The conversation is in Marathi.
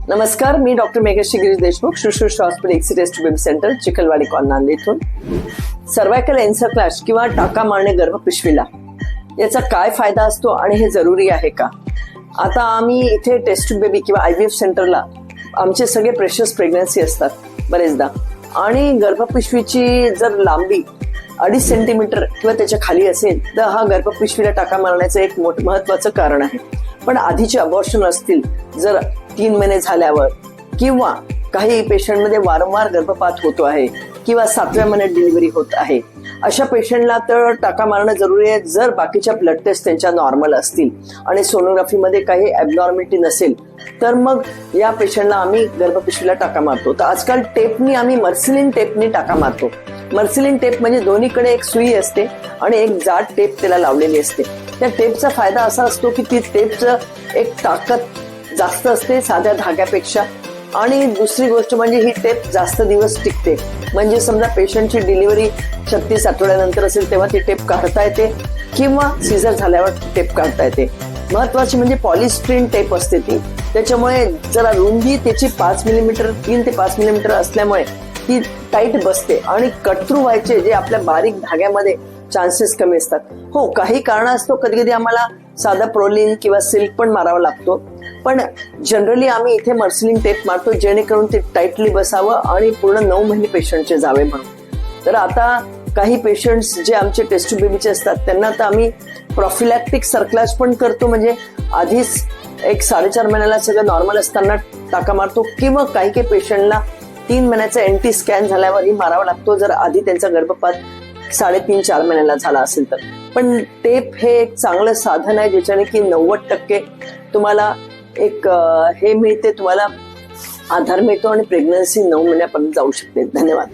नमस्कार, मी डॉक्टर मेघश्री गिरीश देशमुख, शुश्रूषा हॉस्पिटल एक्सी टेस्ट बेबी सेंटर, चिखलवाडी कॉल, नांदेड इथून. सर्वायकल एन्सेफॅलॉपॅथी किंवा टाका मारणे गर्भपिशवीला याचा काय फायदा असतो आणि हे जरुरी आहे का? आता आम्ही इथे टेस्ट बेबी किंवा IVF सेंटरला आमचे सगळे प्रेशस प्रेग्नन्सी असतात बरेचदा, आणि गर्भपिशवीची जर लांबी 2.5 सेंटीमीटर किंवा त्याच्या खाली असेल तर हा गर्भपिशवीला टाका मारण्याचं एक महत्वाचं कारण आहे. पण आधीचे अबॉर्शन असतील, जर 3 महिने झाल्यावर, किंवा काही पेशंटमध्ये वारंवार गर्भपात होतो आहे किंवा 7व्या महिन्यात डिलिव्हरी होत आहे, अशा पेशंटला तर टाका मारणं जरुरी आहे. जर बाकीच्या ब्लड टेस्ट त्यांच्या नॉर्मल असतील आणि सोनोग्राफीमध्ये काही ॲबनॉर्मॅलिटी नसेल तर मग या पेशंटला आम्ही गर्भपिशवीला टाका मारतो. तर आजकाल टेपनी, आम्ही मर्सिलिन टेपनी टाका मारतो. मर्सिलिन टेप म्हणजे दोन्हीकडे एक सुई असते आणि एक जाड टेप त्याला लावलेली असते. त्या टेपचा फायदा असा असतो की ती टेपचं एक ताकद जास्त असते साध्या धाग्यापेक्षा, आणि दुसरी गोष्ट म्हणजे ही टेप जास्त दिवस टिकते. म्हणजे समजा पेशंटची डिलिव्हरी 36 आठवड्यानंतर असेल तेव्हा ती टेप काढता येते, किंवा सीझर झाल्यावर टेप काढता येते. महत्वाची म्हणजे पॉलिस्ट्रीन टेप असते ती, त्याच्यामुळे जरा रुंदी त्याची 5 मिलीमीटर, 3 ते 5 मिलीमीटर असल्यामुळे ती टाईट बसते आणि कटथ्रू व्हायचे जे आपल्या बारीक धाग्यामध्ये चान्सेस कमी असतात. हो, काही कारण असतो, कधी कधी आम्हाला साधा प्रोलिन किंवा सिल्क पण मारावा लागतो, पण जनरली आम्ही इथे मर्सिलिन टेप मारतो जेणेकरून ते टाईटली बसावं आणि पूर्ण 9 महिने पेशंटचे जावे म्हणून. तर आता काही पेशंट्स जे आमचे टेस्ट बेबीचे असतात त्यांना तर आम्ही प्रॉफिलॅक्टिक सर्कलाज पण करतो, म्हणजे आधीच एक 4.5 महिन्याला सगळं नॉर्मल असताना टाका मारतो, किंवा काही काही पेशंटला 3 महिन्याचा NT स्कॅन झाल्यावरही मारावा लागतो जर आधी त्यांचा गर्भपात 3.5-4 महिन्याला झाला असेल तर. पण टेप हे एक चांगलं साधन आहे ज्याच्याने की 90% तुम्हाला एक हे मिळते, तुम्हाला आधार मिळतो आणि प्रेग्नन्सी 9 महिन्यापर्यंत जाऊ शकते. धन्यवाद.